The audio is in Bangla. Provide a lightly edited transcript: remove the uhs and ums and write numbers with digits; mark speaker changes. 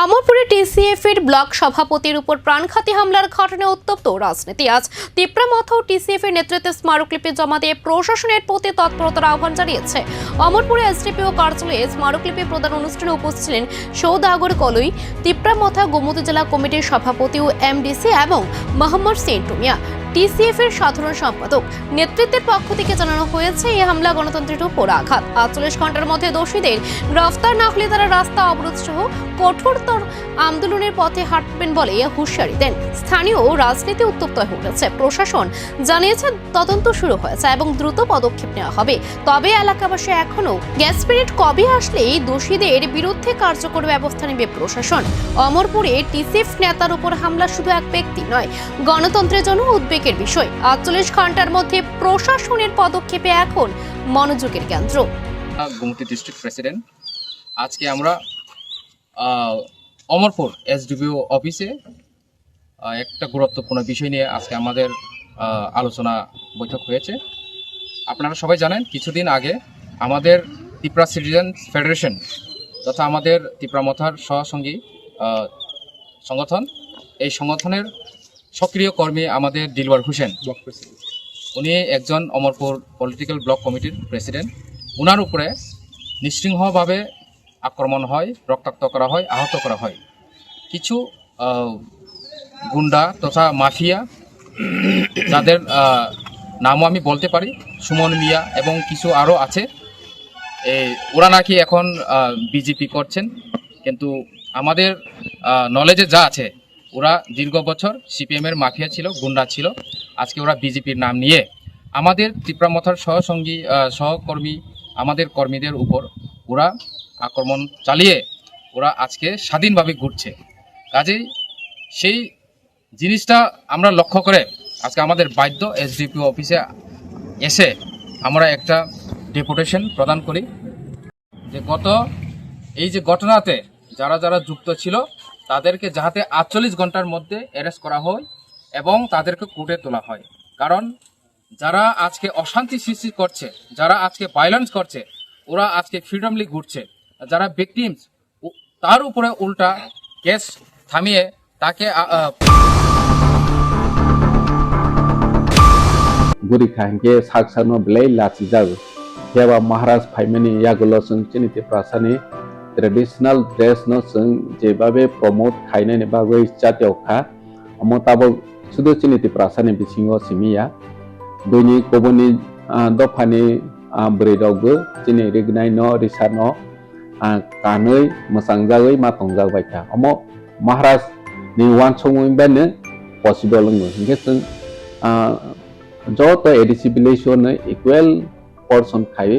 Speaker 1: অমরপুরে টিসিএফ এর ব্লক সভাপতির উপর প্রাণঘাতী হামলার ঘটনায় উত্তপ্ত রাজনীতি। আজ তিপ্রামথ টিসিএফ এর নেতৃত্বে স্মারকলিপি জমা দিয়ে প্রশাসনের প্রতি তৎপরতার আহ্বান জানিয়েছে। অমরপুরে এসডিপিও কার্যালয়ে স্মারকলিপি প্রদান অনুষ্ঠানে উপস্থিত ছিলেন সৌদাগর কলই, তিপ্রামথ গোমতী জেলা কমিটির সভাপতি ও এমডিসি এবং মোহাম্মদ সেন্টু মিয়া। টিসিএফ এর সাধারণ সম্পাদক নেতৃত্বের পক্ষ থেকে জানানো হয়েছে, এই হামলা গণতন্ত্রের উপর আঘাত। 48 ঘন্টার মধ্যে দোষীদের গ্রেফতার না হলে তারা রাস্তা অবরোধ সহ কঠোরতর আন্দোলনের পথে হাঁটবেন বলে হুঁশিয়ারি দেন। স্থানীয় রাজনীতি উত্তপ্ত হয়ে উঠেছে। প্রশাসন জানিয়েছে তদন্ত শুরু হয়েছে এবং দ্রুত পদক্ষেপ নেওয়া হবে। তবে এলাকাবাসী এখনো গ্যাস পিরিয়ড কবে আসলেই দোষীদের বিরুদ্ধে কার্যকর ব্যবস্থা নেবে প্রশাসন। অমরপুরে টিসিএফ নেতার উপর হামলা শুধু এক ব্যক্তি নয়, গণতন্ত্রের জন্য উদ্বেগের বিষয়। 48 ঘন্টার মধ্যে প্রশাসনের পদক্ষেপে এখন মনোযোগের কেন্দ্র।
Speaker 2: গোমতী ডিস্ট্রিক্ট প্রেসিডেন্ট, আজকে আমরা অমরপুর এসডিপিও অফিসে একটা গুরুত্বপূর্ণ বিষয় নিয়ে আজকে আমাদের আলোচনা বৈঠক হয়েছে। আপনারা সবাই জানেন, কিছুদিন আগে আমাদের ত্রিপুরা সিটিজেন্স ফেডারেশন তথা আমাদের তিপ্রামথার সহসঙ্গী সংগঠন, এই সংগঠনের সক্রিয় কর্মী আমাদের দিলওয়ার হোসেন, উনি একজন অমরপুর পলিটিক্যাল ব্লক কমিটির প্রেসিডেন্ট। ওনার উপরে নিঃশৃঙ্খলভাবে আক্রমণ হয়, রক্তাক্ত করা হয়, আহত করা হয়। কিছু গুন্ডা তথা মাফিয়া, যাদের নামও আমি বলতে পারি, সুমন মিয়া এবং কিছু আরও আছে, ওরা নাকি এখন বিজেপি করছেন। কিন্তু আমাদের নলেজে যা আছে, ওরা দীর্ঘ বছর সিপিএমের মাফিয়া ছিল, গুন্ডা ছিল। আজকে ওরা বিজেপির নাম নিয়ে আমাদের তিপ্রামথার সহসঙ্গী সহকর্মী, আমাদের কর্মীদের উপর ওরা আক্রমণ চালিয়ে ওরা আজকে স্বাধীনভাবে ঘুরছে। কাজেই সেই জিনিসটা আমরা লক্ষ্য করে আজকে আমাদের বাধ্য এসডিপিও অফিসে এসে আমরা একটা ডেপুটেশন প্রদান করি যে এই যে ঘটনাতে যারা যারা যুক্ত ছিল তাদেরকে যাতে 48 ঘন্টার মধ্যে অ্যারেস্ট করা হয় এবং তাদেরকে কোর্টে তোলা হয়। কারণ যারা আজকে অশান্তি সৃষ্টি করছে, যারা আজকে ভায়োলেন্স করছে, ওরা আজকে ফ্রিডমলি ঘুরছে। যারা ভিকটিমস, তার উপরে উল্টা কেস থামিয়ে তাকে
Speaker 3: गुरी खांगे साक्षानो ब्ले लाची जाग हेवा महाराज फाइमेनी यागुलो सं चिनिति प्रासानी ट्रेडिशनल ड्रेस नो सं जेबाबे प्रमोट खाइने ने बागै चातेवखा अमताबो सुदु चिनिति प्रासानी बिसिङो सिमिया दुनि कोबोनि दफानि ब्रेदावबो चिनि रिगनाय न रिसानो कानै मोसांजागै मातंजागबायथा अमो महाराज नि वानसङैबानो पसिबल ङ हिंगे सं जो तो एडिसिबिलेशन इक्वल पर्सन खाए